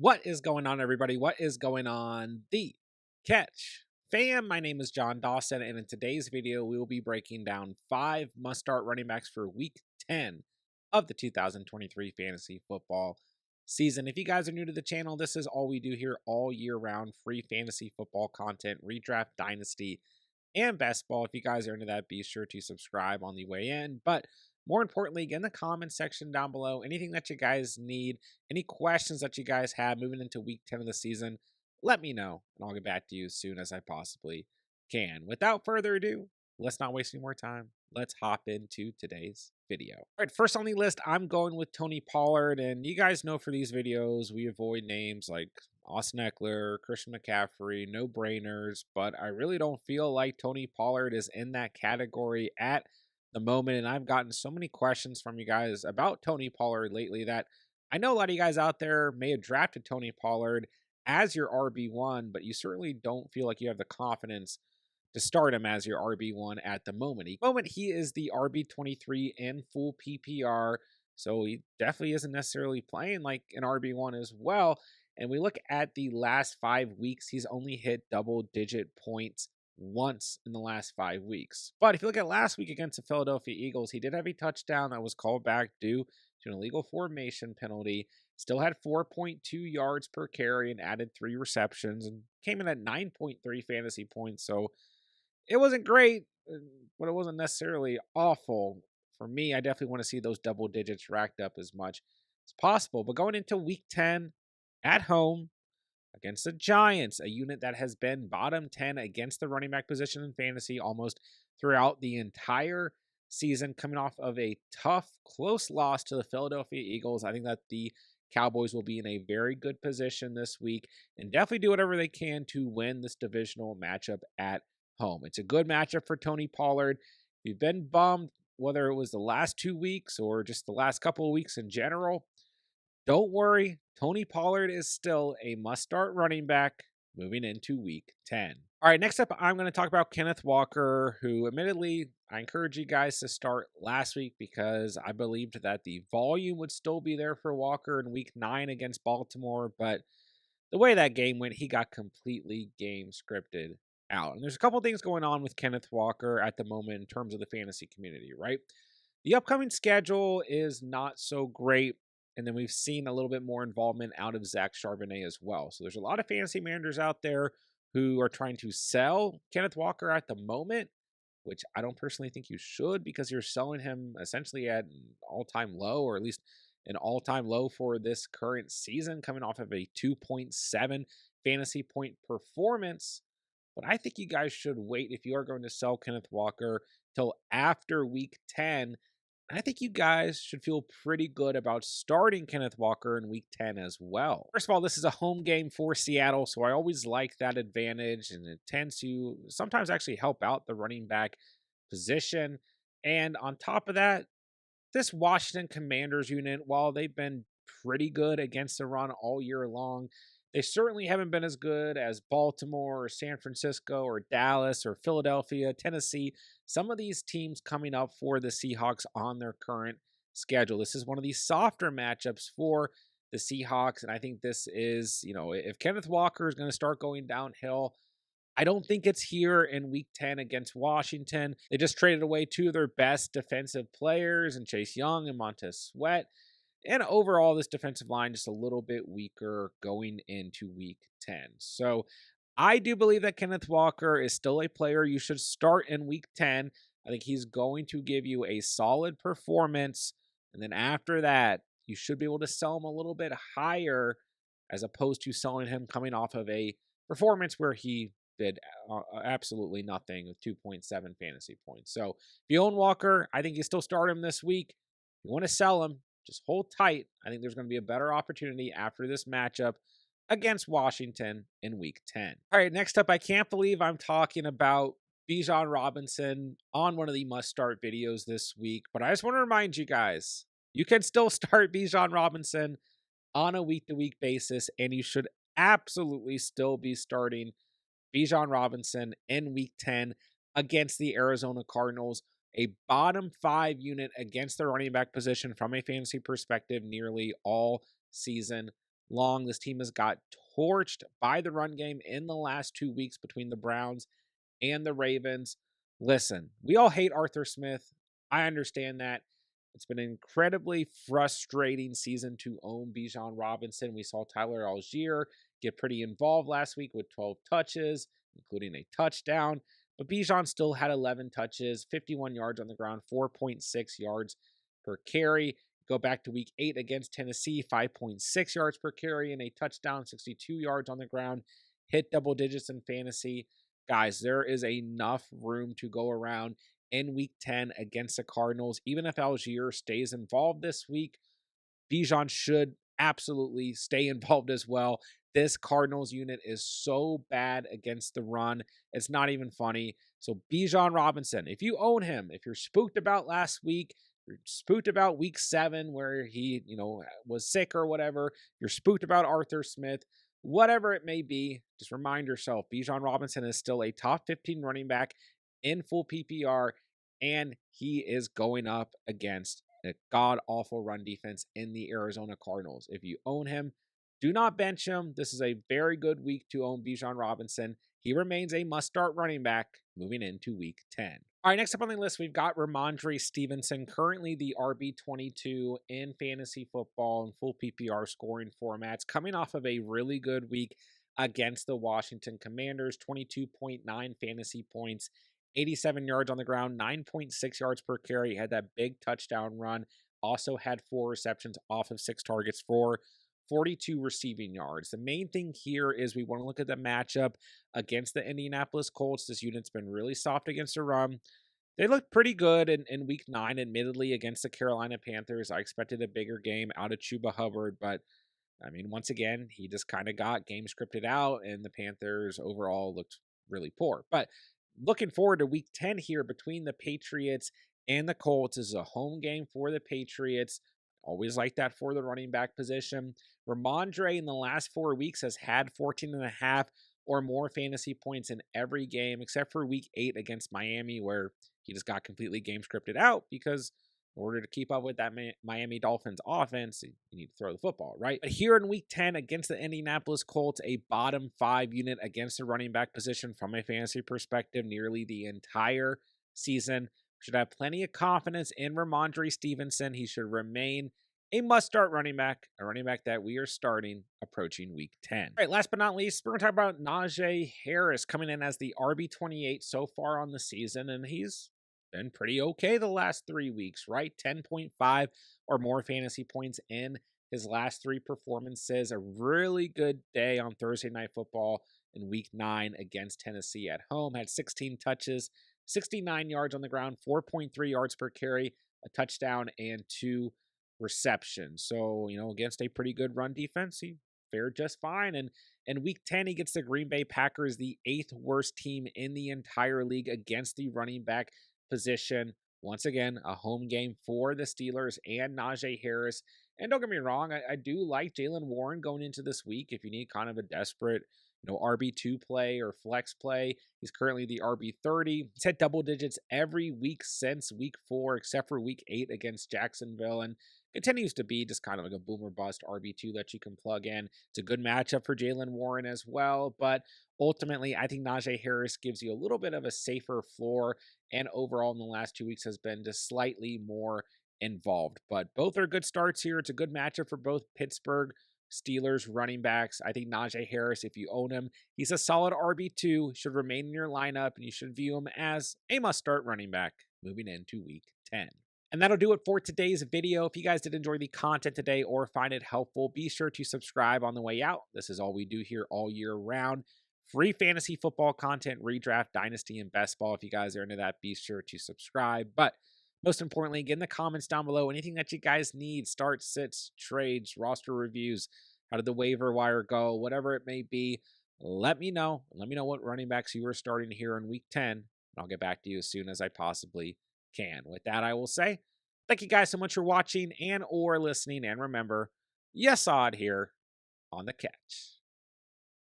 What is going on, everybody? What is going on? The Catch fam, my name is John Dawson, and in today's video, we will be breaking down 5 must-start running backs for Week 10 of the 2023 fantasy football season. If you guys are new to the channel, this is all we do here all year round, free fantasy football content, redraft, dynasty, and best ball. If you guys are into that, be sure to subscribe on the way in. But more importantly, get in the comment section down below anything that you guys need, any questions that you guys have moving into week 10 of the season. Let me know, and I'll get back to you as soon as I possibly can. Without further ado, let's not waste any more time. Let's hop into today's video. All right, first on the list, I'm going with Tony Pollard. And you guys know for these videos, we avoid names like Austin Eckler, Christian McCaffrey, no-brainers. But I really don't feel like Tony Pollard is in that category at the moment. And I've gotten so many questions from you guys about Tony Pollard lately that I know a lot of you guys out there may have drafted Tony Pollard as your RB1, but you certainly don't feel like you have the confidence to start him as your RB1 at the moment. He is the RB23 in full PPR, so he definitely isn't necessarily playing like an RB1 as well. And we look at the last 5 weeks, he's only hit double-digit points once in the last 5 weeks. But if you look at last week against the Philadelphia Eagles, he did have a touchdown that was called back due to an illegal formation penalty. Still had 4.2 yards per carry and added 3 receptions and came in at 9.3 fantasy points. So it wasn't great, but it wasn't necessarily awful. For me, I definitely want to see those double digits racked up as much as possible. But going into week 10 at home against the Giants, a unit that has been bottom 10 against the running back position in fantasy almost throughout the entire season, coming off of a tough, close loss to the Philadelphia Eagles. I think that the Cowboys will be in a very good position this week and definitely do whatever they can to win this divisional matchup at home. It's a good matchup for Tony Pollard. If you've been bummed, whether it was the last 2 weeks or just the last couple of weeks in general, don't worry. Tony Pollard is still a must-start running back moving into week 10. All right, next up, I'm going to talk about Kenneth Walker, who admittedly, I encourage you guys to start last week because I believed that the volume would still be there for Walker in week 9 against Baltimore, but the way that game went, he got completely game scripted out. And there's a couple things going on with Kenneth Walker at the moment in terms of the fantasy community, right? The upcoming schedule is not so great. And then we've seen a little bit more involvement out of Zach Charbonnet as well. So there's a lot of fantasy managers out there who are trying to sell Kenneth Walker at the moment, which I don't personally think you should because you're selling him essentially at an all-time low, or at least an all-time low for this current season, coming off of a 2.7 fantasy point performance. But I think you guys should wait if you are going to sell Kenneth Walker till after week 10. I think you guys should feel pretty good about starting Kenneth Walker in week 10 as well. First of all, this is a home game for Seattle, so I always like that advantage, and it tends to sometimes actually help out the running back position. And on top of that, this Washington Commanders unit, while they've been pretty good against the run all year long, they certainly haven't been as good as Baltimore or San Francisco or Dallas or Philadelphia, Tennessee. Some of these teams coming up for the Seahawks on their current schedule. This is one of these softer matchups for the Seahawks. And I think this is, if Kenneth Walker is going to start going downhill, I don't think it's here in week 10 against Washington. They just traded away 2 of their best defensive players in Chase Young and Montez Sweat. And overall, this defensive line just a little bit weaker going into week 10. So I do believe that Kenneth Walker is still a player you should start in week 10. I think he's going to give you a solid performance. And then after that, you should be able to sell him a little bit higher as opposed to selling him coming off of a performance where he did absolutely nothing with 2.7 fantasy points. So if you own Walker, I think you still start him this week. If you want to sell him, just hold tight. I think there's going to be a better opportunity after this matchup against Washington in week 10. All right, next up, I can't believe I'm talking about Benjon Robinson on one of the must-start videos this week, but I just want to remind you guys, you can still start Benjon Robinson on a week-to-week basis, and you should absolutely still be starting Benjon Robinson in week 10 against the Arizona Cardinals. A bottom 5 unit against the running back position from a fantasy perspective nearly all season long. This team has got torched by the run game in the last 2 weeks between the Browns and the Ravens. Listen, we all hate Arthur Smith. I understand that. It's been an incredibly frustrating season to own Benjon Robinson. We saw Tyler Algier get pretty involved last week with 12 touches, including a touchdown. But Bijan still had 11 touches, 51 yards on the ground, 4.6 yards per carry. Go back to week 8 against Tennessee, 5.6 yards per carry and a touchdown, 62 yards on the ground. Hit double digits in fantasy. Guys, there is enough room to go around in week 10 against the Cardinals. Even if Algier stays involved this week, Bijan should absolutely stay involved as well. This Cardinals unit is so bad against the run. It's not even funny. So Benjon Robinson, if you own him, if you're spooked about last week, you're spooked about week 7 where he, was sick or whatever, you're spooked about Arthur Smith, whatever it may be, just remind yourself Benjon Robinson is still a top 15 running back in full PPR, and he is going up against a god awful run defense in the Arizona Cardinals. If you own him, do not bench him. This is a very good week to own Benjon Robinson. He remains a must start running back moving into week 10. All right, next up on the list, we've got Ramondre Stevenson, currently the RB22 in fantasy football and full PPR scoring formats, coming off of a really good week against the Washington Commanders, 22.9 fantasy points, 87 yards on the ground, 9.6 yards per carry. Had that big touchdown run. Also had 4 receptions off of 6 targets for 42 receiving yards. The main thing here is we want to look at the matchup against the Indianapolis Colts. This unit's been really soft against the run. They looked pretty good in week 9, admittedly, against the Carolina Panthers. I expected a bigger game out of Chuba Hubbard, but I mean, once again, he just kind of got game scripted out, and the Panthers overall looked really poor. But looking forward to week 10 here between the Patriots and the Colts. This is a home game for the Patriots. Always like that for the running back position. Ramondre in the last 4 weeks has had 14.5 or more fantasy points in every game, except for week 8 against Miami, where he just got completely game scripted out because in order to keep up with that Miami Dolphins offense, you need to throw the football, right? But here in week 10 against the Indianapolis Colts, a bottom 5 unit against the running back position from a fantasy perspective nearly the entire season. Should have plenty of confidence in Ramondre Stevenson. He should remain a must-start running back, a running back that we are starting approaching week 10. All right, last but not least, we're going to talk about Najee Harris coming in as the RB28 so far on the season, and he's been pretty okay the last 3 weeks, right? 10.5 or more fantasy points in his last 3 performances. A really good day on Thursday Night Football in week 9 against Tennessee at home. Had 16 touches, 69 yards on the ground, 4.3 yards per carry, a touchdown, and 2 receptions. So, against a pretty good run defense, he fared just fine. And in week 10, he gets the Green Bay Packers, the 8th worst team in the entire league against the running back position. Once again, a home game for the Steelers and Najee Harris. And don't get me wrong, I do like Jaylen Warren going into this week if you need kind of a desperate RB2 play or flex play. He's currently the RB30. He's had double digits every week since week 4, except for week 8 against Jacksonville, and continues to be just kind of like a boomer bust RB2 that you can plug in. It's a good matchup for Jaylen Warren as well, but ultimately, I think Najee Harris gives you a little bit of a safer floor, and overall in the last 2 weeks has been just slightly more involved. But both are good starts here. It's a good matchup for both Pittsburgh Steelers running backs. I think Najee Harris, if you own him, he's a solid RB2, should remain in your lineup, and you should view him as a must-start running back moving into week 10. And that'll do it for today's video. If you guys did enjoy the content today or find it helpful, be sure to subscribe on the way out. This is all we do here all year round. Free fantasy football content, redraft, dynasty, and best ball. If you guys are into that, be sure to subscribe. But most importantly, get in the comments down below anything that you guys need, starts, sits, trades, roster reviews, how did the waiver wire go, whatever it may be. Let me know. Let me know what running backs you are starting here in week 10, and I'll get back to you as soon as I possibly can. With that, I will say thank you guys so much for watching and or listening, and remember, you saw it here on The Catch.